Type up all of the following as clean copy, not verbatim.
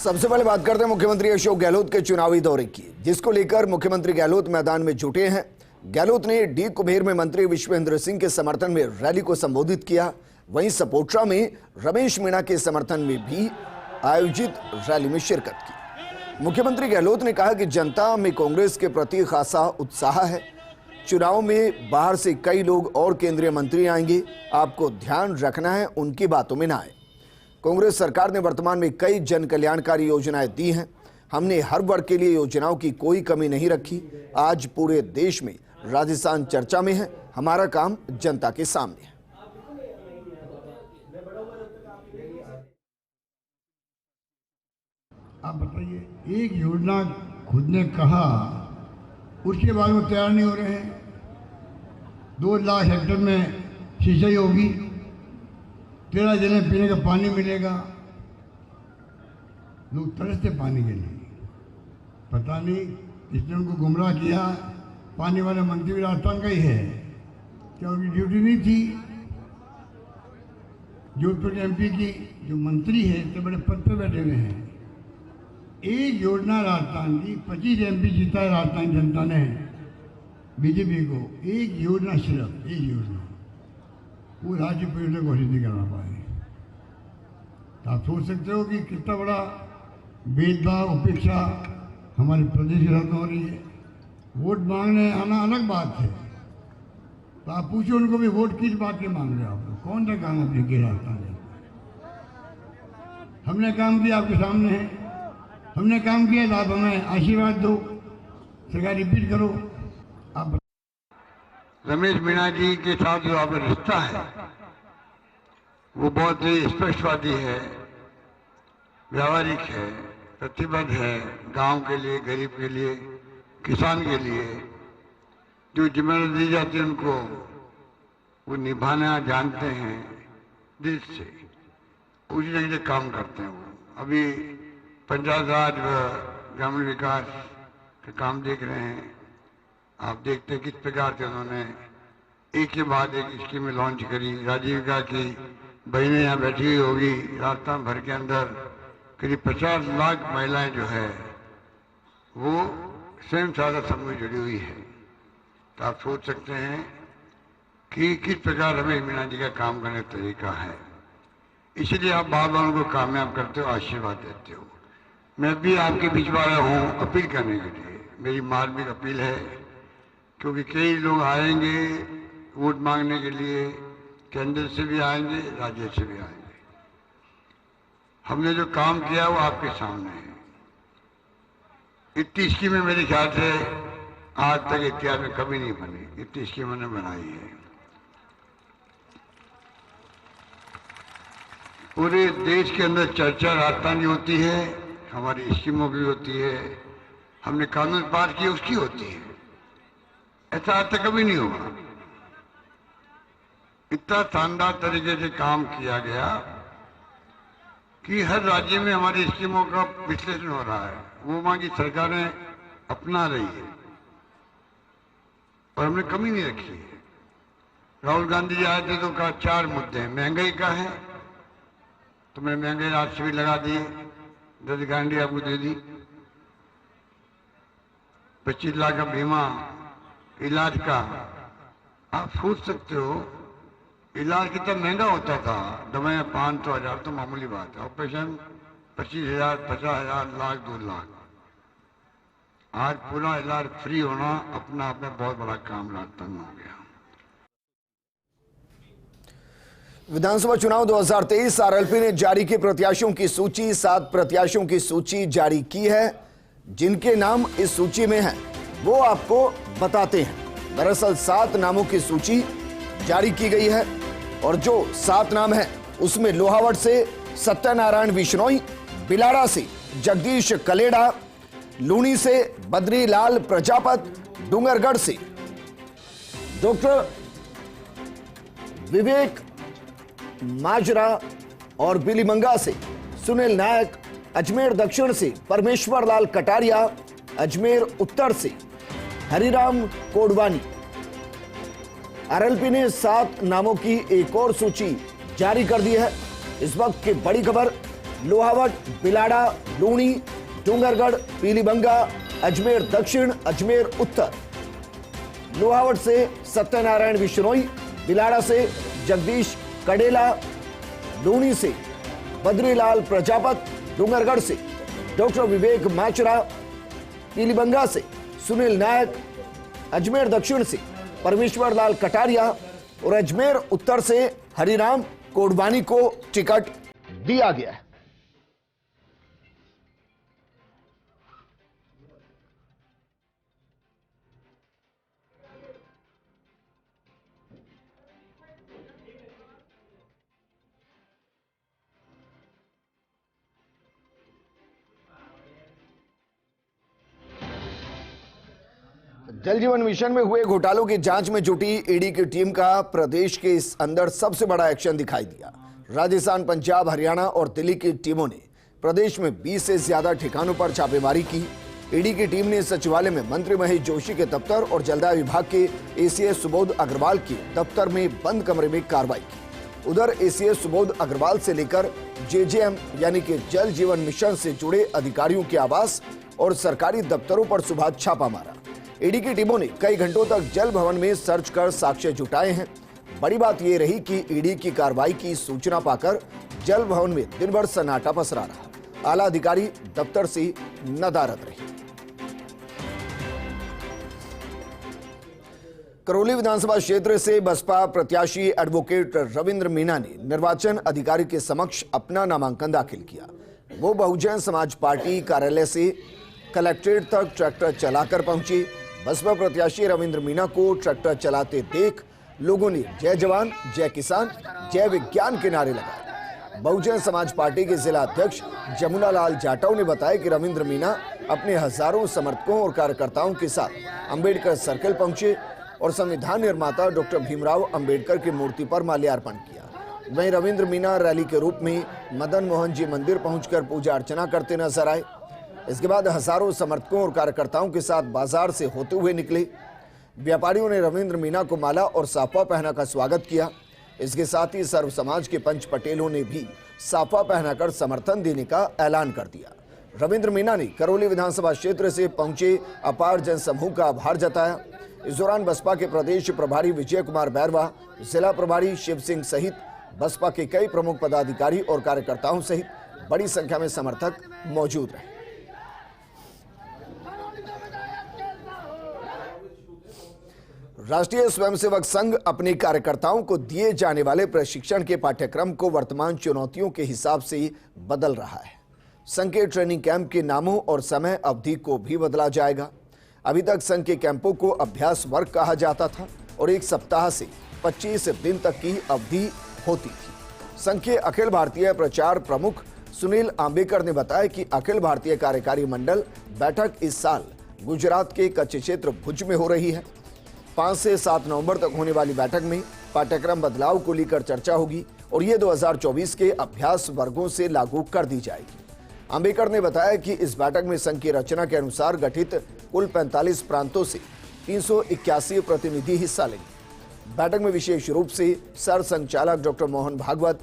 सबसे पहले बात करते हैं मुख्यमंत्री अशोक गहलोत के चुनावी दौरे की, जिसको लेकर मुख्यमंत्री गहलोत मैदान में जुटे हैं। गहलोत ने डी कुबेर में मंत्री विश्वेंद्र सिंह के समर्थन में रैली को संबोधित किया। वहीं सपोट्रा में रमेश मीणा के समर्थन में भी आयोजित रैली में शिरकत की। मुख्यमंत्री गहलोत ने कहा कि जनता में कांग्रेस के प्रति खासा उत्साह है। चुनाव में बाहर से कई लोग और केंद्रीय मंत्री आएंगे, आपको ध्यान रखना है उनकी बातों में ना आए। कांग्रेस सरकार ने वर्तमान में कई जन कल्याणकारी योजनाएं दी हैं। हमने हर वर्ग के लिए योजनाओं की कोई कमी नहीं रखी। आज पूरे देश में राजस्थान चर्चा में है। हमारा काम जनता के सामने है। आप बताइए, एक योजना खुद ने कहा, उसके बाद वो तैयार नहीं हो रहे हैं। 2 लाख हेक्टेयर में सिंचाई होगी, 13 जिले पीने का पानी मिलेगा। लोग तरसते पानी के लिए। पता नहीं इसने उनको गुमराह किया। पानी वाला मंत्री भी राजस्थान का ही है, क्या उनकी ड्यूटी नहीं थी? जोधपुर एमपी की जो मंत्री है, इतने बड़े पद पर बैठे हुए हैं। एक योजना राजस्थान की 25 एमपी जीता है राजस्थान जनता ने बीजेपी को। एक योजना, सिर्फ एक योजना, वो राज्य परियोजना घोषित नहीं करना पाए। तो आप सोच सकते हो कि कितना बड़ा भेदभाव, उपेक्षा हमारे प्रदेश के साथ हो रही है। वोट मांगने आना अलग बात है, तो आप पूछो उनको भी वोट किस बात के मांग रहे हो आप लोग? कौन सा काम आपने किया राजस्थान में? हमने काम किया, आपके सामने है। हमने काम किया तो आप हमें आशीर्वाद दो, सरकार रिपीट करो। आप रमेश मीणा जी के साथ जो आपका रिश्ता है वो बहुत ही स्पष्टवादी है, व्यावहारिक है, प्रतिबद्ध है। गांव के लिए, गरीब के लिए, किसान के लिए जो जिम्मेदारी दी जाती है उनको वो निभाना जानते हैं दिल से, उसी ढंग से काम करते हैं वो। अभी पंचायत राज व ग्रामीण विकास के काम देख रहे हैं। आप देखते हैं किस प्रकार से उन्होंने एक के बाद एक स्कीमें लॉन्च करी। राजीविका की बहनें यहाँ बैठी हुई होगी, राजस्थान भर के अंदर करीब 50 लाख महिलाएं जो है वो स्वयं सहायता समूह जुड़ी हुई है। तो आप सोच सकते हैं कि किस प्रकार रमेश मीणा जी का काम करने का तरीका है। इसलिए आप बार बार उनको कामयाब करते हो, आशीर्वाद देते हो। मैं भी आपके बीच में आया हूँ अपील करने के लिए। मेरी मार्मिक अपील है, क्योंकि कई लोग आएंगे वोट मांगने के लिए, केंद्र से भी आएंगे, राज्य से भी आएंगे। हमने जो काम किया वो आपके सामने है। इतनी स्कीमें मेरे ख्याल से आज तक इतिहास में कभी नहीं बनी, इतनी स्कीमें ने बनाई है। पूरे देश के अंदर चर्चा राजस्थान की होती है, हमारी स्कीमों की होती है, हमने कानून पास किए उसकी होती है। ऐसा आज तक कभी नहीं होगा। इतना शानदार तरीके से काम किया गया कि हर राज्य में हमारी स्कीमों का विश्लेषण हो रहा है। वो वहां की सरकारें अपना रही है और हमने कमी नहीं रखी है। राहुल गांधी जी आए थे तो कहा 4 मुद्दे हैं। महंगाई का है तो मैंने महंगाई रात से भी लगा दी, 10 गारंटी आपको दे दी। 25 लाख का बीमा इलाज का। आप सोच सकते हो इलाज कितना महंगा होता था। दवाएं 500-1000 तो मामूली बात है। ऑपरेशन 25,000, 50,000, लाख, 2 लाख। आज पूरा इलाज फ्री होना अपना आप में बहुत बड़ा काम राजस्थान में हो गया। विधानसभा चुनाव 2023 आरएलपी ने जारी की प्रत्याशियों की सूची। 7 प्रत्याशियों की सूची जारी की है। जिनके नाम इस सूची में हैं वो आपको बताते हैं। दरअसल 7 नामों की सूची जारी की गई है और जो 7 नाम हैं उसमें लोहावट से सत्यनारायण बिश्नोई, बिलाड़ा से जगदीश कलेड़ा, लूनी से बद्रीलाल प्रजापत, डूंगरगढ़ से डॉक्टर विवेक माजरा और बिलीमंगा से सुनील नायक, अजमेर दक्षिण से परमेश्वर लाल कटारिया, अजमेर उत्तर से हरिराम कोडवानी। आरएलपी ने 7 नामों की एक और सूची जारी कर दी है। इस वक्त की बड़ी खबर, लोहावट, बिलाड़ा, लूणी, डूंगरगढ़, पीलीबंगा, अजमेर दक्षिण, अजमेर उत्तर। लोहावट से सत्यनारायण बिश्नोई, बिलाड़ा से जगदीश कडेला, लूणी से बद्रीलाल प्रजापत, डूंगरगढ़ से डॉक्टर विवेक माचरा, पीलीबंगा से सुनील नायक, अजमेर दक्षिण से परमेश्वर लाल कटारिया और अजमेर उत्तर से हरिराम कोडवानी को टिकट दिया गया है। जल जीवन मिशन में हुए घोटालों की जांच में जुटी ईडी की टीम का प्रदेश के इस अंदर सबसे बड़ा एक्शन दिखाई दिया। राजस्थान, पंजाब, हरियाणा और दिल्ली की टीमों ने प्रदेश में 20 से ज्यादा ठिकानों पर छापेमारी की। ईडी की टीम ने सचिवालय में मंत्री महेश जोशी के दफ्तर और जलदाय विभाग के एसीएस सुबोध अग्रवाल के दफ्तर में बंद कमरे में कार्रवाई की। उधर एसीएस सुबोध अग्रवाल से लेकर जेजेएम यानी कि जल जीवन मिशन से जुड़े अधिकारियों के आवास और सरकारी दफ्तरों पर सुबह छापा मारा। ईडी की टीमों ने कई घंटों तक जल भवन में सर्च कर साक्ष्य जुटाए हैं। बड़ी बात यह रही कि ईडी की कार्रवाई की सूचना पाकर जल भवन में दिन भर सन्नाटा पसरा रहा। आला अधिकारी दफ्तर से नदारद रहे। करौली विधानसभा क्षेत्र से बसपा प्रत्याशी एडवोकेट रविंद्र मीणा ने निर्वाचन अधिकारी के समक्ष अपना नामांकन दाखिल किया। वो बहुजन समाज पार्टी कार्यालय से कलेक्ट्रेट तक ट्रैक्टर चलाकर पहुंचे। बसपा प्रत्याशी रविंद्र मीणा को ट्रैक्टर चलाते देख लोगों ने जय जवान, जय किसान, जय विज्ञान के नारे लगाए। बहुजन समाज पार्टी के जिला अध्यक्ष जमुना लाल जाटव ने बताया कि रविंद्र मीणा अपने हजारों समर्थकों और कार्यकर्ताओं के साथ अंबेडकर सर्किल पहुंचे और संविधान निर्माता डॉक्टर भीमराव अंबेडकर की मूर्ति पर माल्यार्पण किया। वहीं रविंद्र मीणा रैली के रूप में मदन मोहन जी मंदिर पहुंचकर पूजा अर्चना करते नजर आए। इसके बाद हजारों समर्थकों और कार्यकर्ताओं के साथ बाजार से होते हुए निकले। व्यापारियों ने रविंद्र मीणा को माला और साफा पहनाकर स्वागत किया। इसके साथ ही सर्व समाज के पंच पटेलों ने भी साफा पहनाकर समर्थन देने का ऐलान कर दिया। रविंद्र मीणा ने करौली विधानसभा क्षेत्र से पहुंचे अपार जनसमूह का आभार जताया। इस दौरान बसपा के प्रदेश प्रभारी विजय कुमार बैरवा, जिला प्रभारी शिव सिंह सहित बसपा के कई प्रमुख पदाधिकारी और कार्यकर्ताओं सहित बड़ी संख्या में समर्थक मौजूद रहे। राष्ट्रीय स्वयंसेवक संघ अपने कार्यकर्ताओं को दिए जाने वाले प्रशिक्षण के पाठ्यक्रम को वर्तमान चुनौतियों के हिसाब से बदल रहा है। संघ के ट्रेनिंग कैंप के नामों और समय अवधि को भी बदला जाएगा। अभी तक संघ के कैंपों को अभ्यास वर्ग कहा जाता था और 1 सप्ताह से 25 दिन तक की अवधि होती थी। संघ के अखिल भारतीय प्रचार प्रमुख सुनील आंबेकर ने बताया कि अखिल भारतीय कार्यकारी मंडल बैठक इस साल गुजरात के कच्छ क्षेत्र भुज में हो रही है। 5 से 7 नवंबर तक होने वाली बैठक में पाठ्यक्रम बदलाव को लेकर चर्चा होगी और ये 2024 के अभ्यास वर्गों से लागू कर दी जाएगी। अंबेकर ने बताया कि इस बैठक में संघ की रचना के अनुसार गठित कुल 45 प्रांतों से 381 प्रतिनिधि हिस्सा लेंगे। बैठक में विशेष रूप से सर संचालक डॉक्टर मोहन भागवत,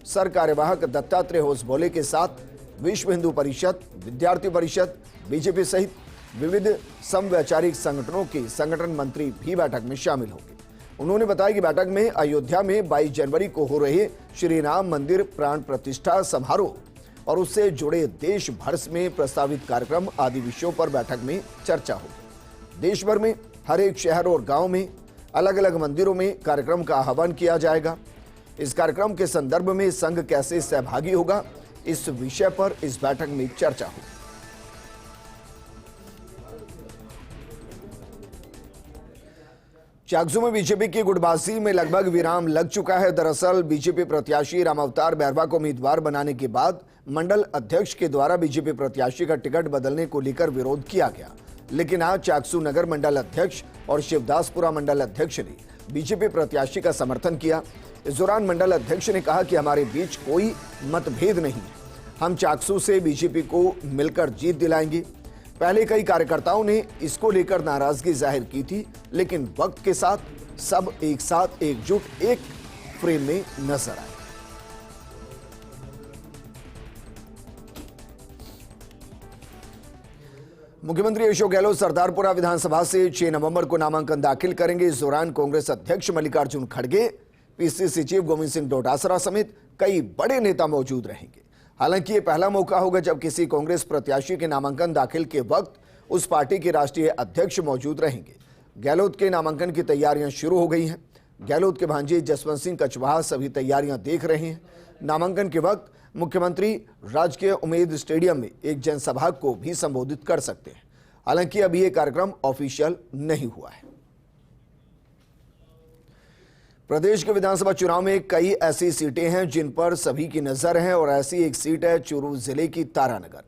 सर कार्यवाहक दत्तात्रेय होसबोले के साथ विश्व हिंदू परिषद, विद्यार्थी परिषद, बीजेपी सहित विविध समवैचारिक संगठनों के संगठन मंत्री भी बैठक में शामिल होंगे। उन्होंने बताया कि बैठक में अयोध्या में 22 जनवरी को हो रहे श्री राम मंदिर प्राण प्रतिष्ठा समारोह और उससे जुड़े देश भर में प्रस्तावित कार्यक्रम आदि विषयों पर बैठक में चर्चा होगी। देश भर में हर एक शहर और गांव में अलग अलग मंदिरों में कार्यक्रम का आह्वान किया जाएगा। इस कार्यक्रम के संदर्भ में संघ कैसे सहभागी होगा, इस विषय पर इस बैठक में चर्चा होगी। चाकसू में बीजेपी की गुटबाजी में लगभग विराम लग चुका है। दरअसल बीजेपी प्रत्याशी रामावतार बैरवा को उम्मीदवार बनाने के बाद मंडल अध्यक्ष के द्वारा बीजेपी प्रत्याशी का टिकट बदलने को लेकर विरोध किया गया, लेकिन आज चाकसू नगर मंडल अध्यक्ष और शिवदासपुरा मंडल अध्यक्ष ने बीजेपी प्रत्याशी का समर्थन किया। इस दौरान मंडल अध्यक्ष ने कहा कि हमारे बीच कोई मतभेद नहीं है, हम चाकसू से बीजेपी को मिलकर जीत दिलाएंगे। पहले कई कार्यकर्ताओं ने इसको लेकर नाराजगी जाहिर की थी, लेकिन वक्त के साथ सब एक साथ एकजुट एक फ्रेम में नजर आए। मुख्यमंत्री अशोक गहलोत सरदारपुरा विधानसभा से 6 नवंबर को नामांकन दाखिल करेंगे। इस दौरान कांग्रेस अध्यक्ष मल्लिकार्जुन खड़गे, पीसीसी चीफ गोविंद सिंह डोटासरा समेत कई बड़े नेता मौजूद रहेंगे। हालांकि ये पहला मौका होगा जब किसी कांग्रेस प्रत्याशी के नामांकन दाखिल के वक्त उस पार्टी के राष्ट्रीय अध्यक्ष मौजूद रहेंगे। गहलोत के नामांकन की तैयारियां शुरू हो गई हैं। गहलोत के भांजे जसवंत सिंह कछवाहा सभी तैयारियां देख रहे हैं। नामांकन के वक्त मुख्यमंत्री राजकीय उम्मेद स्टेडियम में एक जनसभा को भी संबोधित कर सकते हैं। हालांकि अभी यह कार्यक्रम ऑफिशियल नहीं हुआ है। प्रदेश के विधानसभा चुनाव में कई ऐसी सीटें हैं जिन पर सभी की नजर है और ऐसी एक सीट है चूरू जिले की तारानगर,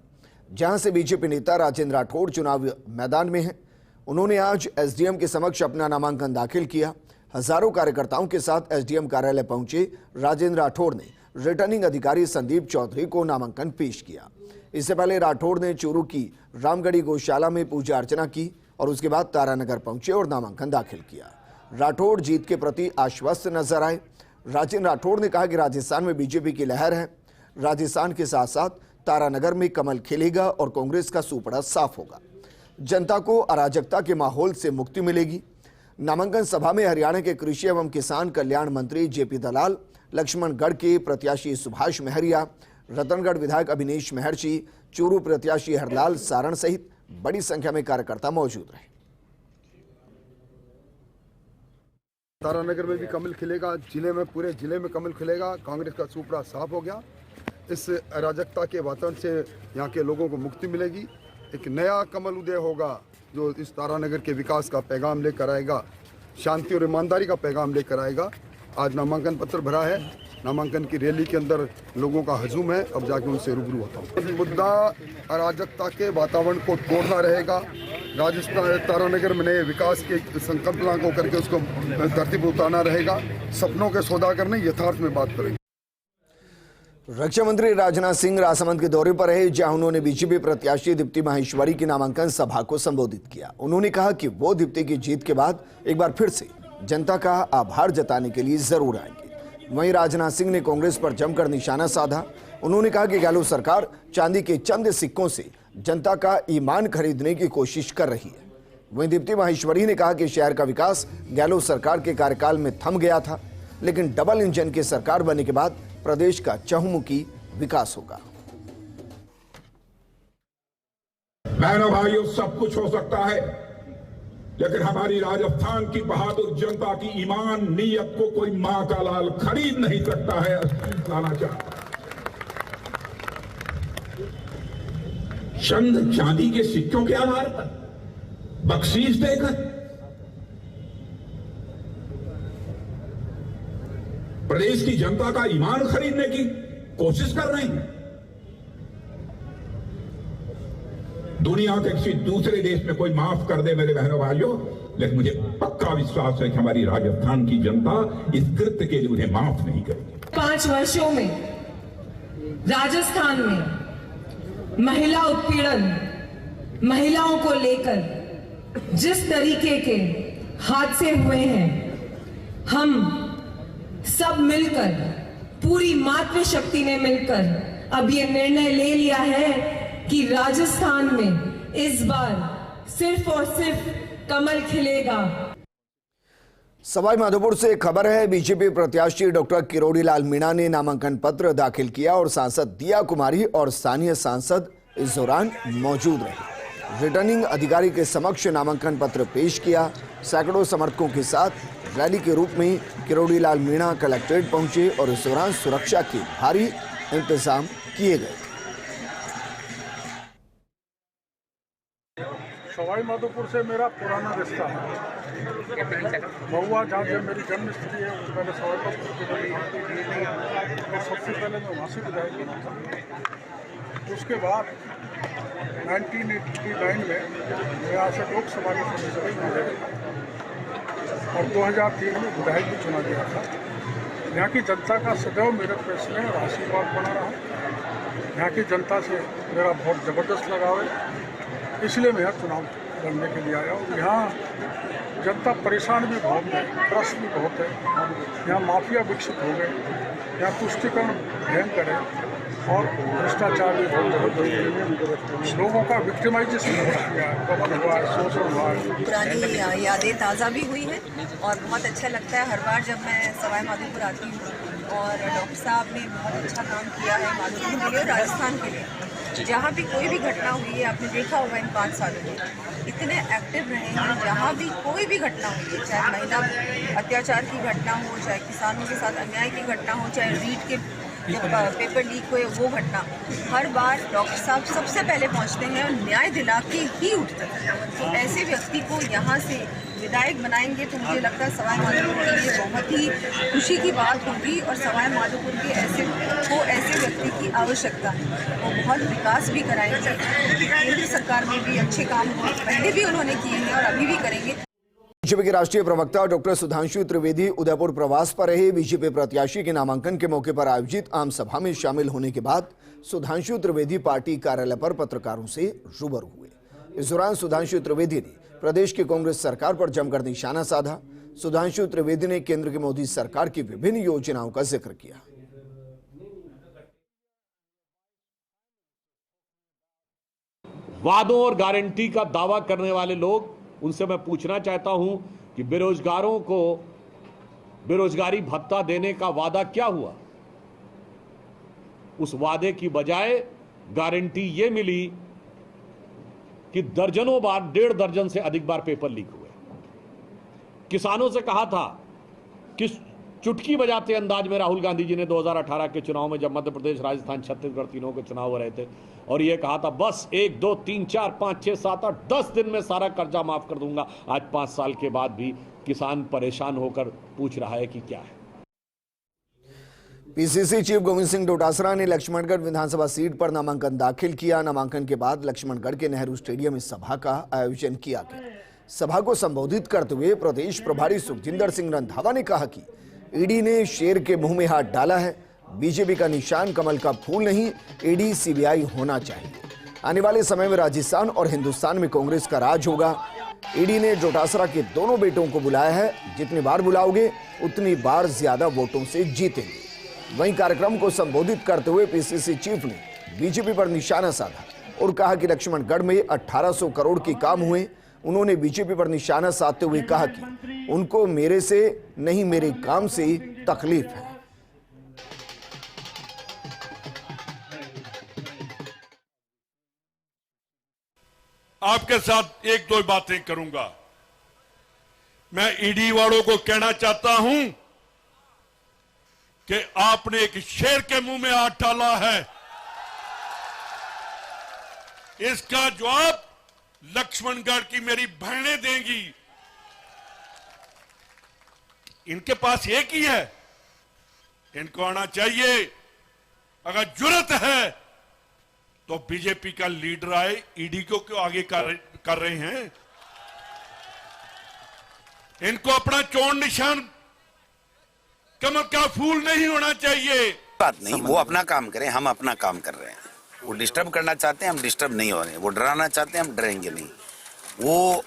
जहां से बीजेपी नेता राजेंद्र राठौड़ चुनाव मैदान में हैं। उन्होंने आज एसडीएम के समक्ष अपना नामांकन दाखिल किया। हजारों कार्यकर्ताओं के साथ एसडीएम कार्यालय पहुंचे राजेंद्र राठौड़ ने रिटर्निंग अधिकारी संदीप चौधरी को नामांकन पेश किया। इससे पहले राठौड़ ने चूरू की रामगढ़ी गौशाला में पूजा अर्चना की और उसके बाद तारानगर पहुंचे और नामांकन दाखिल किया। राठौड़ जीत के प्रति आश्वस्त नजर आए। राजेंद्र राठौड़ ने कहा कि राजस्थान में बीजेपी की लहर है। राजस्थान के साथ साथ तारानगर में कमल खिलेगा और कांग्रेस का सुपड़ा साफ होगा। जनता को अराजकता के माहौल से मुक्ति मिलेगी। नामांकन सभा में हरियाणा के कृषि एवं किसान कल्याण मंत्री जेपी दलाल, लक्ष्मणगढ़ के प्रत्याशी सुभाष महरिया, रतनगढ़ विधायक अभिनेश महर्षि, चूरू प्रत्याशी हरलाल सारण सहित बड़ी संख्या में कार्यकर्ता मौजूद रहे। तारानगर में भी कमल खिलेगा, जिले में पूरे जिले में कमल खिलेगा। कांग्रेस का सुपड़ा साफ हो गया। इस अराजकता के वातावरण से यहाँ के लोगों को मुक्ति मिलेगी। एक नया कमल उदय होगा जो इस तारानगर के विकास का पैगाम लेकर आएगा, शांति और ईमानदारी का पैगाम लेकर आएगा। आज नामांकन पत्र भरा है। नामांकन की रैली के अंदर लोगों का हजूम है। अब जाके उनसे रूबरू होता हूँ। मुद्दा अराजकता के वातावरण को तोड़ना रहेगा। राजस्थान तारानगर में नए विकास के संकल्पना को करके उसको धरती पर उतारना रहेगा। सपनों के सौदागर नहीं, यथार्थ में बात करेंगे। रक्षा मंत्री राजनाथ सिंह राजसमंद के दौरे पर रहे, जहां उन्होंने बीजेपी प्रत्याशी दीप्ति माहेश्वरी की नामांकन सभा को संबोधित किया। उन्होंने कहा कि वो दीप्ति की जीत के बाद एक बार फिर से जनता का आभार जताने के लिए जरूर आएंगे। वहीं राजनाथ सिंह ने कांग्रेस पर जमकर निशाना साधा। उन्होंने कहा कि गहलोत सरकार चांदी के चंद सिक्कों से जनता का ईमान खरीदने की कोशिश कर रही है। वहीं दीप्ति माहेश्वरी ने कहा कि शहर का विकास गहलोत सरकार के कार्यकाल में थम गया था, लेकिन डबल इंजन की सरकार बनने के बाद प्रदेश का चहुमुखी विकास होगा। बहनों भाइयों, सब कुछ हो सकता है, लेकिन हमारी राजस्थान की बहादुर जनता की ईमान नीयत को कोई मां का लाल खरीद नहीं सकता है। लाना चाहता चंद चांदी के सिक्कों के आधार पर बख्शीश देकर प्रदेश की जनता का ईमान खरीदने की कोशिश कर रहे हैं। दुनिया के किसी दूसरे देश में कोई माफ कर दे मेरे बहनों भाइयों, लेकिन मुझे पक्का विश्वास है कि हमारी राजस्थान की जनता इस कृत्य के लिए उन्हें माफ नहीं करेगी। 5 वर्षों में राजस्थान में महिला उत्पीड़न, महिलाओं को लेकर जिस तरीके के हादसे हुए हैं, हम सब मिलकर, पूरी मातृशक्ति ने मिलकर अब ये निर्णय ले लिया है कि राजस्थान में इस बार सिर्फ और सिर्फ कमल खिलेगा। सवाई माधोपुर से खबर है, बीजेपी प्रत्याशी डॉक्टर किरोड़ी लाल मीणा ने नामांकन पत्र दाखिल किया और सांसद दिया कुमारी और स्थानीय सांसद इस दौरान मौजूद रहे। रिटर्निंग अधिकारी के समक्ष नामांकन पत्र पेश किया। सैकड़ों समर्थकों के साथ रैली के रूप में किरोड़ी लाल मीणा कलेक्ट्रेट पहुंचे और इस दौरान सुरक्षा के भारी इंतजाम किए गए। सवाई माधोपुर से मेरा पुराना रिश्ता है। महुआ जहाँ से मेरी जन्म स्थिति है, वो पहले सवाई माधोपुर की बनी और सबसे पहले मैं वहाँ से विधायक बना था। उसके बाद 1989 में मैं यहाँ से लोकसभा के सदस्य बने और 2003 में विधायक भी चुना गया था। यहाँ की जनता का सदैव मेरे पेश में और आशीर्वाद बना रहा। यहाँ की जनता से मेरा बहुत ज़बरदस्त लगाव है, इसलिए मैं यहाँ चुनाव लड़ने के लिए आया हूँ। यहाँ जनता परेशान भी बहुत है, त्रस्त भी बहुत है। यहाँ माफिया विकसित हो गए, यहाँ तुष्टिकरण भयंकर है। और भ्रष्टाचार भी बहुत लोगों का विक्टिमाइजेशन किया है, कमल हुआ है, शोषण हुआ है। पुरानी यादें ताज़ा भी हुई हैं और बहुत अच्छा लगता है हर बार जब मैं सवाई माधोपुर आती हूँ। और डॉक्टर साहब ने बहुत अच्छा काम किया है माधोपुर के लिए और राजस्थान के लिए। जहाँ भी कोई भी घटना हुई है, आपने देखा होगा इन 5 सालों में इतने एक्टिव रहे हैं। जहाँ भी कोई भी घटना हुई है, चाहे महिला अत्याचार की घटना हो, चाहे किसानों के साथ अन्याय की घटना हो, चाहे रीट के पेपर लीक हुए वो घटना, हर बार डॉक्टर साहब सबसे पहले पहुंचते हैं और न्याय दिला के ही उठते हैं। तो ऐसे व्यक्ति को यहाँ से विधायक बनाएंगे तो मुझे लगता है सवाई माधोपुर के लिए बहुत ही खुशी की बात होगी। और सवाई माधोपुर के ऐसे व्यक्ति की आवश्यकता है। वो बहुत विकास भी कराएंगे। केंद्र सरकार में भी अच्छे काम पहले भी उन्होंने किए हैं और अभी भी करेंगे। बीजेपी के राष्ट्रीय प्रवक्ता डॉक्टर सुधांशु त्रिवेदी उदयपुर प्रवास पर रहे। बीजेपी प्रत्याशी के नामांकन के मौके पर आयोजित आम सभा में शामिल होने के बाद सुधांशु त्रिवेदी पार्टी कार्यालय पर पत्रकारों से रूबरू हुए। इस दौरान सुधांशु त्रिवेदी ने प्रदेश की कांग्रेस सरकार पर जमकर निशाना साधा। सुधांशु त्रिवेदी ने केंद्र की मोदी सरकार की विभिन्न योजनाओं का जिक्र किया। वादों और गारंटी का दावा करने वाले लोग, उनसे मैं पूछना चाहता हूं कि बेरोजगारों को बेरोजगारी भत्ता देने का वादा क्या हुआ? उस वादे की बजाय गारंटी ये मिली कि दर्जनों बार, 1.5 दर्जन से अधिक बार पेपर लीक हुए। किसानों से कहा था कि चुटकी बजाते अंदाज में राहुल गांधी जी ने 2018 के चुनाव में, जब मध्य प्रदेश, राजस्थान, छत्तीसगढ़ तीनों के चुनाव हो रहे थे, और ये कहा था बस 1, 2, 3, 4, 5, 6, 7, 8, 10 दिन में सारा कर्जा माफ कर दूंगा। आज 5 साल के बाद भी किसान परेशान होकर पूछ रहा है कि क्या है। पीसीसी चीफ गोविंद सिंह डोटासरा ने लक्ष्मणगढ़ विधानसभा सीट पर नामांकन दाखिल किया। नामांकन के बाद लक्ष्मणगढ़ के नेहरू स्टेडियम में सभा का आयोजन किया गया। सभा को संबोधित करते हुए प्रदेश प्रभारी सुखजिंदर सिंह रंधावा ने कहा कि ईडी ने शेर के मुंह में हाथ डाला है। बीजेपी का निशान कमल का फूल नहीं, ईडी सीबीआई होना चाहिए। आने वाले समय में राजस्थान और हिंदुस्तान में कांग्रेस का राज होगा। ईडी ने डोटासरा के दोनों बेटों को बुलाया है। जितनी बार बुलाओगे उतनी बार ज्यादा वोटों से जीतेंगे। वहीं कार्यक्रम को संबोधित करते हुए पीसीसी चीफ ने बीजेपी पर निशाना साधा और कहा कि लक्ष्मणगढ़ में 1800 करोड़ के काम हुए। उन्होंने बीजेपी पर निशाना साधते हुए कहा कि उनको मेरे से नहीं, मेरे काम से तकलीफ है। आपके साथ 1-2 बातें करूंगा। मैं ईडी वालों को कहना चाहता हूं कि आपने एक शेर के मुंह में हाथ डाला है। इसका जवाब लक्ष्मणगढ़ की मेरी बहनें देंगी। इनके पास एक ही है, इनको आना चाहिए। अगर जुर्रत है तो बीजेपी का लीडर आए, ईडी को क्यों आगे कर रहे हैं? इनको अपना चोन निशान कमल का फूल नहीं होना चाहिए। बात नहीं, वो अपना काम करें, हम अपना काम कर रहे हैं। वो डिस्टर्ब करना चाहते हैं, हम डिस्टर्ब नहीं हो रहे हैं। वो डराना चाहते हैं, हम डरेंगे नहीं। वो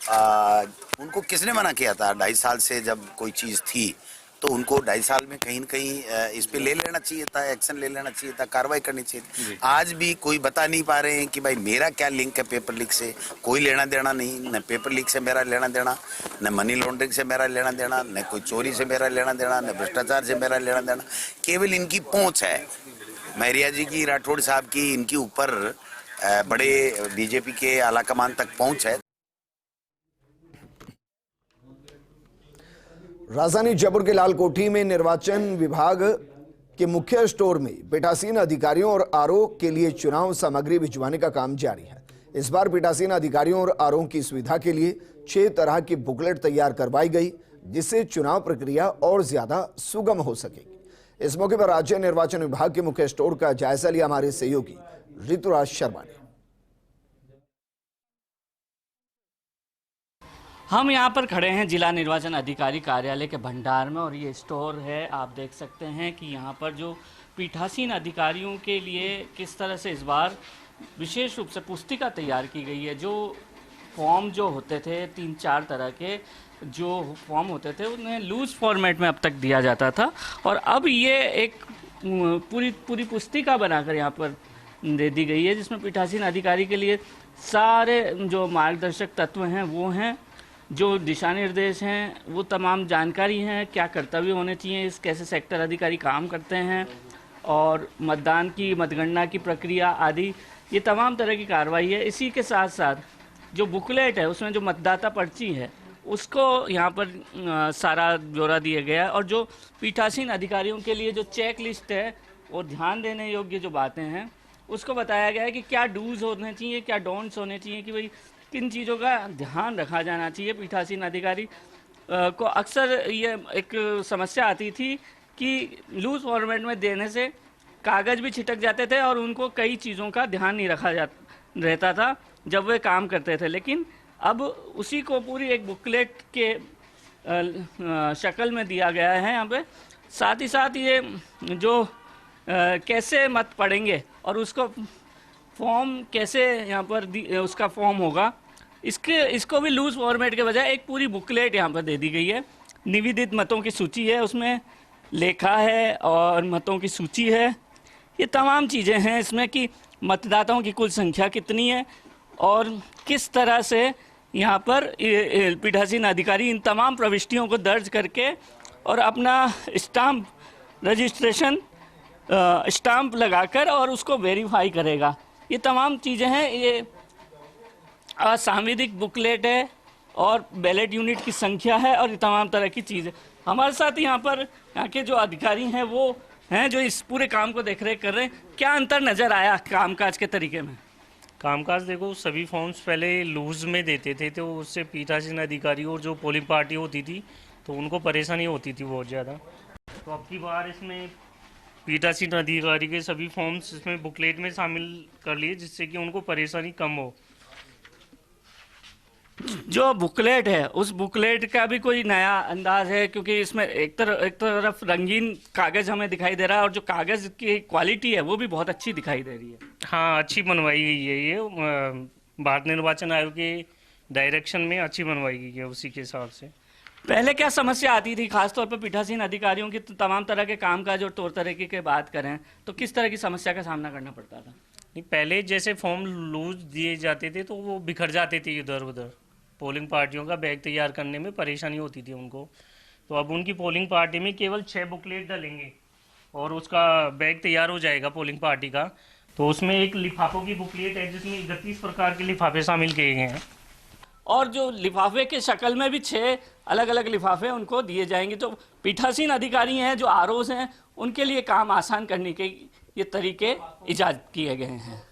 उनको किसने मना किया था? 2.5 साल से जब कोई चीज थी तो उनको 2.5 साल में कहीं न कहीं इस पे ले लेना चाहिए था, एक्शन ले लेना चाहिए था, कार्रवाई करनी चाहिए थी। आज भी कोई बता नहीं पा रहे हैं कि भाई मेरा क्या लिंक है पेपर लीक से। कोई लेना देना नहीं, न पेपर लीक से मेरा लेना देना, न मनी लॉन्ड्रिंग से मेरा लेना देना, न कोई चोरी से मेरा लेना देना, न भ्रष्टाचार से मेरा लेना देना। केवल इनकी पहुंच है, मैरिया जी की, राठौड़ साहब की, इनके ऊपर बड़े बीजेपी के आलाकमान तक पहुंच है। राजधानी जयपुर के लालकोठी में निर्वाचन विभाग के मुख्य स्टोर में पीठासीन अधिकारियों और आरओ के लिए चुनाव सामग्री भिजवाने का काम जारी है। इस बार पीठासीन अधिकारियों और आरओ की सुविधा के लिए 6 तरह की बुकलेट तैयार करवाई गई, जिससे चुनाव प्रक्रिया और ज्यादा सुगम हो सकेगी। इस मौके पर राज्य निर्वाचन विभाग के मुख्य स्टोर का जायजा लिया हमारे सहयोगी ऋतुराज शर्मा ने। हम यहाँ पर खड़े हैं जिला निर्वाचन अधिकारी कार्यालय के भंडार में, और ये स्टोर है। आप देख सकते हैं कि यहाँ पर जो पीठासीन अधिकारियों के लिए किस तरह से इस बार विशेष रूप से पुस्तिका तैयार की गई है। जो फॉर्म जो होते थे, 3-4 तरह के जो फॉर्म होते थे, उन्हें लूज फॉर्मेट में अब तक दिया जाता था, और अब ये एक पूरी पुस्तिका बनाकर यहाँ पर दे दी गई है, जिसमें पीठासीन अधिकारी के लिए सारे जो मार्गदर्शक तत्व हैं वो हैं, जो दिशा निर्देश हैं वो तमाम जानकारी हैं, क्या कर्तव्य होने चाहिए, कैसे सेक्टर अधिकारी काम करते हैं, और मतगणना की प्रक्रिया आदि, ये तमाम तरह की कार्रवाई है। इसी के साथ साथ जो बुकलेट है उसमें जो मतदाता पर्ची है उसको यहाँ पर सारा ब्यौरा दिया गया है, और जो पीठासीन अधिकारियों के लिए जो चेक लिस्ट है और ध्यान देने योग्य जो बातें हैं उसको बताया गया है कि क्या डूज होने चाहिए, क्या डोंट्स होने चाहिए, कि भाई किन चीज़ों का ध्यान रखा जाना चाहिए। पीठासीन अधिकारी को अक्सर ये एक समस्या आती थी कि लूज फॉर्मेट में देने से कागज़ भी छिटक जाते थे और उनको कई चीज़ों का ध्यान नहीं रखा रहता था जब वे काम करते थे, लेकिन अब उसी को पूरी एक बुकलेट के शक्ल में दिया गया है यहाँ पे। साथ ही साथ ये जो कैसे मत पड़ेंगे और उसको फॉर्म कैसे यहाँ पर उसका फॉर्म होगा, इसको भी लूज फॉर्मेट के बजाय एक पूरी बुकलेट यहाँ पर दे दी गई है। निवेदित मतों की सूची है, उसमें लेखा है और मतों की सूची है, ये तमाम चीज़ें हैं इसमें कि मतदाताओं की कुल संख्या कितनी है और किस तरह से यहाँ पर पीठासीन अधिकारी इन तमाम प्रविष्टियों को दर्ज करके और अपना स्टाम्प रजिस्ट्रेशन स्टाम्प लगाकर और उसको वेरीफाई करेगा। ये तमाम चीज़ें हैं, ये असंवैधानिक बुकलेट है और बैलेट यूनिट की संख्या है और ये तमाम तरह की चीज़ें। हमारे साथ यहाँ के जो अधिकारी हैं वो हैं जो इस पूरे काम को देख रेख कर रहे हैं। क्या अंतर नज़र आया कामकाज के तरीके में? कामकाज देखो, सभी फॉर्म्स पहले लूज में देते थे तो उससे पीठासीन अधिकारी और जो पोलिंग पार्टी होती थी तो उनको परेशानी होती थी बहुत ज़्यादा। तो अब की बार इसमें पीठासीन अधिकारी के सभी फॉर्म्स इसमें बुकलेट में शामिल कर लिए जिससे कि उनको परेशानी कम हो। जो बुकलेट है उस बुकलेट का भी कोई नया अंदाज है, क्योंकि इसमें एक तरफ रंगीन कागज़ हमें दिखाई दे रहा है और जो कागज़ की क्वालिटी है वो भी बहुत अच्छी दिखाई दे रही है। हाँ, अच्छी बनवाई गई है, ये भारत निर्वाचन आयोग के डायरेक्शन में अच्छी बनवाई गई है उसी के हिसाब से। पहले क्या समस्या आती थी, खासतौर पर पीठासीन अधिकारियों की तमाम तरह के कामकाज और तौर तरीके की बात करें तो किस तरह की समस्या का सामना करना पड़ता था? नहीं, पहले जैसे फॉर्म लूज दिए जाते थे तो वो बिखर जाते थे इधर उधर, पोलिंग पार्टियों का बैग तैयार करने में परेशानी होती थी उनको। तो अब उनकी पोलिंग पार्टी में केवल 6 बुकलेट डालेंगे और उसका बैग तैयार हो जाएगा पोलिंग पार्टी का। तो उसमें एक लिफाफों की बुकलेट है जिसमें 31 प्रकार के लिफाफे शामिल किए गए हैं और जो लिफाफे के शक्ल में भी 6 अलग अलग लिफाफे उनको दिए जाएंगे। तो पीठासीन अधिकारी हैं जो आरओज़ हैं उनके लिए काम आसान करने के ये तरीके ईजाद किए गए हैं।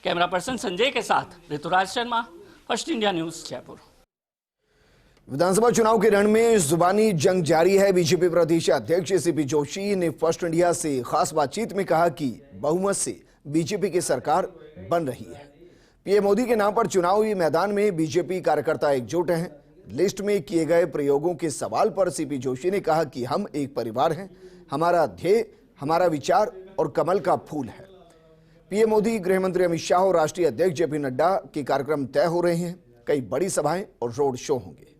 कैमरा पर्सन संजय के साथ Rituraj Sharma, First India News, Jaipur. विधानसभा चुनाव के रण में जुबानी जंग जारी है। बीजेपी प्रदेश अध्यक्ष सीपी जोशी ने फर्स्ट इंडिया से खास बातचीत में कहा कि बहुमत से बीजेपी की सरकार बन रही है। पीएम मोदी के नाम पर चुनावी मैदान में बीजेपी कार्यकर्ता एकजुट हैं। लिस्ट में किए गए प्रयोगों के सवाल पर सीपी जोशी ने कहा कि हम एक परिवार हैं, हमारा ध्येय, हमारा विचार और कमल का फूल है। पीएम मोदी, गृह मंत्री अमित शाह और राष्ट्रीय अध्यक्ष जेपी नड्डा के कार्यक्रम तय हो रहे हैं। कई बड़ी सभाएं और रोड शो होंगे।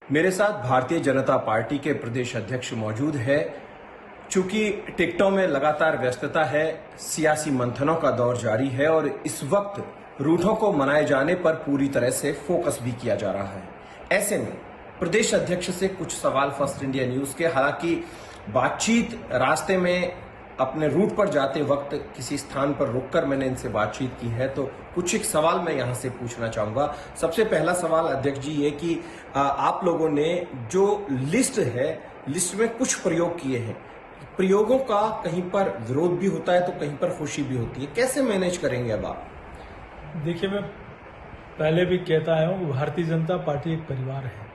मेरे साथ भारतीय जनता पार्टी के प्रदेश अध्यक्ष मौजूद है। चूंकि टिकटों में लगातार व्यस्तता है, सियासी मंथनों का दौर जारी है और इस वक्त रूठों को मनाए जाने पर पूरी तरह से फोकस भी किया जा रहा है। ऐसे में प्रदेश अध्यक्ष से कुछ सवाल फर्स्ट इंडिया न्यूज के। हालांकि बातचीत रास्ते में अपने रूट पर जाते वक्त किसी स्थान पर रुककर मैंने इनसे बातचीत की है, तो कुछ एक सवाल मैं यहां से पूछना चाहूंगा। सबसे पहला सवाल अध्यक्ष जी ये कि आप लोगों ने जो लिस्ट है, लिस्ट में कुछ प्रयोग किए हैं, प्रयोगों का कहीं पर विरोध भी होता है तो कहीं पर खुशी भी होती है, कैसे मैनेज करेंगे अब आप? देखिए, मैं पहले भी कहता आया हूं, भारतीय जनता पार्टी एक परिवार है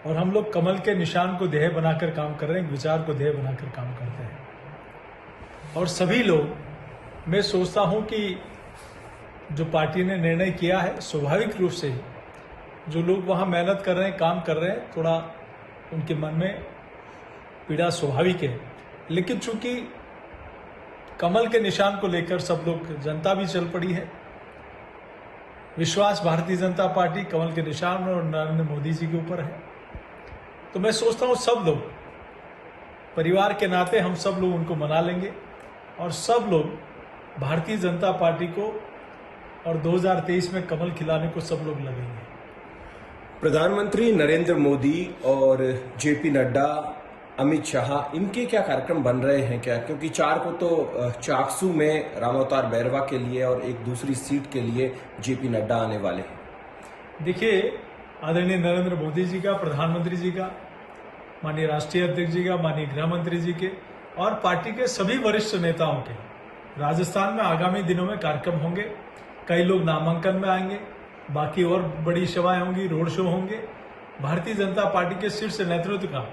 और हम लोग कमल के निशान को ध्येय बनाकर काम कर रहे हैं, विचार को ध्येय बनाकर काम करते हैं। और सभी लोग, मैं सोचता हूं कि जो पार्टी ने निर्णय किया है, स्वाभाविक रूप से जो लोग वहां मेहनत कर रहे हैं, काम कर रहे हैं, थोड़ा उनके मन में पीड़ा स्वाभाविक है। लेकिन चूंकि कमल के निशान को लेकर सब लोग, जनता भी चल पड़ी है, विश्वास भारतीय जनता पार्टी कमल के निशान और नरेंद्र मोदी जी के ऊपर है, तो मैं सोचता हूं सब लोग परिवार के नाते हम सब लोग उनको मना लेंगे और सब लोग भारतीय जनता पार्टी को और 2023 में कमल खिलाने को सब लोग लगेंगे। प्रधानमंत्री नरेंद्र मोदी और जेपी नड्डा, अमित शाह, इनके क्या कार्यक्रम बन रहे हैं क्या? क्योंकि 4 को तो चाकसू में रामावतार बैरवा के लिए और एक दूसरी सीट के लिए जेपी नड्डा आने वाले हैं। देखिए, आदरणीय नरेंद्र मोदी जी का, प्रधानमंत्री जी का, माननीय राष्ट्रीय अध्यक्ष जी का, माननीय गृह मंत्री जी के और पार्टी के सभी वरिष्ठ नेताओं के राजस्थान में आगामी दिनों में कार्यक्रम होंगे। कई लोग नामांकन में आएंगे, बाकी और बड़ी सभाएं होंगी, रोड शो होंगे। भारतीय जनता पार्टी के शीर्ष नेतृत्व का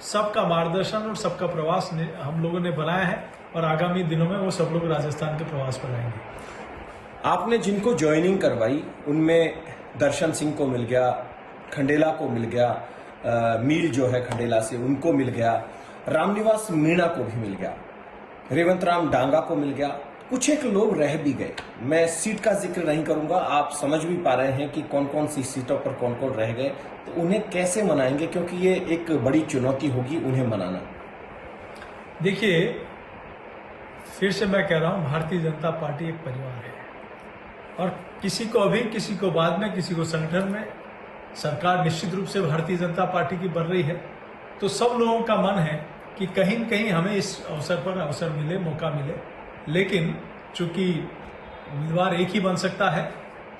सबका मार्गदर्शन और सबका प्रवास हम लोगों ने बनाया है और आगामी दिनों में वो सब लोग राजस्थान के प्रवास पर आएंगे। आपने जिनको ज्वाइनिंग करवाई उनमें दर्शन सिंह को मिल गया, खंडेला को मिल गया, मील जो है खंडेला से उनको मिल गया, रामनिवास मीणा को भी मिल गया, रेवंत राम डांगा को मिल गया, कुछ एक लोग रह भी गए। मैं सीट का जिक्र नहीं करूंगा, आप समझ भी पा रहे हैं कि कौन कौन सी सीटों पर कौन कौन रह गए, तो उन्हें कैसे मनाएंगे, क्योंकि ये एक बड़ी चुनौती होगी उन्हें मनाना। देखिए, फिर से मैं कह रहा हूं, भारतीय जनता पार्टी एक परिवार है और किसी को अभी, किसी को बाद में, किसी को संगठन में, सरकार निश्चित रूप से भारतीय जनता पार्टी की बन रही है। तो सब लोगों का मन है कि कहीं न कहीं हमें इस अवसर पर अवसर मिले, मौका मिले, लेकिन चूंकि उम्मीदवार एक ही बन सकता है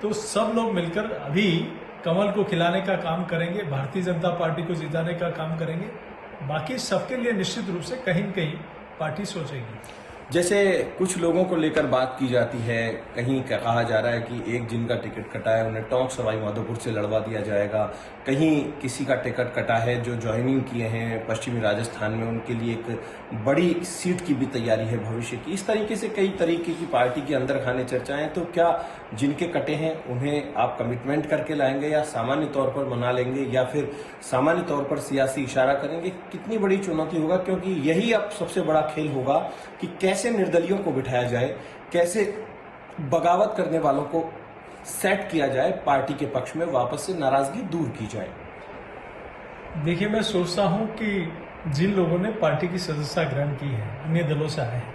तो सब लोग मिलकर अभी कमल को खिलाने का काम करेंगे, भारतीय जनता पार्टी को जिताने का काम करेंगे। बाकी सबके लिए निश्चित रूप से कहीं न कहीं पार्टी सोचेगी। जैसे कुछ लोगों को लेकर बात की जाती है, कहीं कहा जा रहा है कि एक जिनका टिकट कटा है उन्हें टोंक सवाई माधोपुर से लड़वा दिया जाएगा, कहीं किसी का टिकट कटा है जो ज्वाइनिंग किए हैं पश्चिमी राजस्थान में, उनके लिए एक बड़ी सीट की भी तैयारी है भविष्य की। इस तरीके से कई तरीके की पार्टी के अंदर खाने चर्चाएं। तो क्या जिनके कटे हैं उन्हें आप कमिटमेंट करके लाएंगे या सामान्य तौर पर मना लेंगे या फिर सामान्य तौर पर सियासी इशारा करेंगे? कितनी बड़ी चुनौती होगा, क्योंकि यही अब सबसे बड़ा खेल होगा कि कैसे निर्दलियों को बिठाया जाए, कैसे बगावत करने वालों को सेट किया जाए, पार्टी के पक्ष में वापस से नाराजगी दूर की जाए। देखिए, मैं सोचता हूं कि जिन लोगों ने पार्टी की सदस्यता ग्रहण की है, अन्य दलों से आए हैं,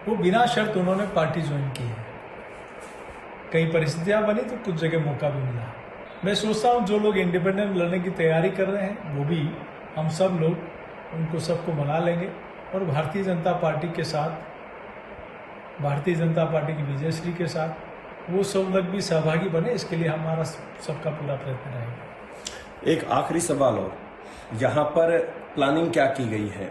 वो बिना शर्त उन्होंने पार्टी ज्वाइन की है। कई परिस्थितियां बनी तो कुछ जगह मौका भी मिला। मैं सोचता हूं जो लोग इंडिपेंडेंट लड़ने की तैयारी कर रहे हैं वो भी, हम सब लोग उनको सबको मना लेंगे और भारतीय जनता पार्टी के साथ, भारतीय जनता पार्टी की विजयश्री के साथ वो सब लोग भी सहभागी बने, इसके लिए हमारा सबका पूरा प्रयत्न रहेगा। एक आखिरी सवाल और, यहाँ पर प्लानिंग क्या की गई है?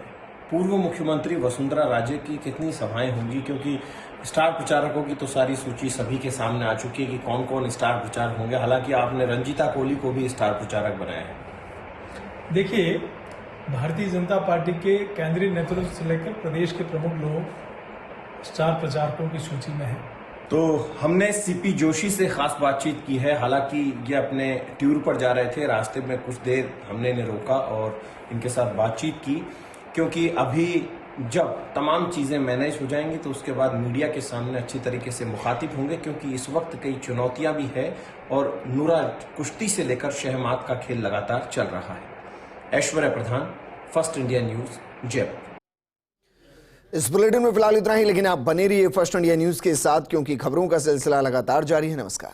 पूर्व मुख्यमंत्री वसुंधरा राजे की कितनी सभाएं होंगी, क्योंकि स्टार प्रचारकों की तो सारी सूची सभी के सामने आ चुकी है कि कौन कौन स्टार प्रचारक होंगे। हालांकि आपने रंजीता कोहली को भी स्टार प्रचारक बनाया है। देखिए, भारतीय जनता पार्टी के केंद्रीय नेतृत्व से लेकर प्रदेश के प्रमुख लोग स्टार प्रचारकों की सूची में हैं। तो हमने सीपी जोशी से खास बातचीत की है। हालांकि ये अपने टूर पर जा रहे थे, रास्ते में कुछ देर हमने इन्हें रोका और इनके साथ बातचीत की, क्योंकि अभी जब तमाम चीज़ें मैनेज हो जाएंगी तो उसके बाद मीडिया के सामने अच्छी तरीके से मुखातिब होंगे, क्योंकि इस वक्त कई चुनौतियां भी है और नूरा कुश्ती से लेकर शहमात का खेल लगातार चल रहा है। ऐश्वर्या प्रधान, फर्स्ट इंडिया न्यूज, जयपुर। इस बुलेटिन में फिलहाल इतना ही, लेकिन आप बने रहिए फर्स्ट इंडिया न्यूज के साथ, क्योंकि खबरों का सिलसिला लगातार जारी है। नमस्कार।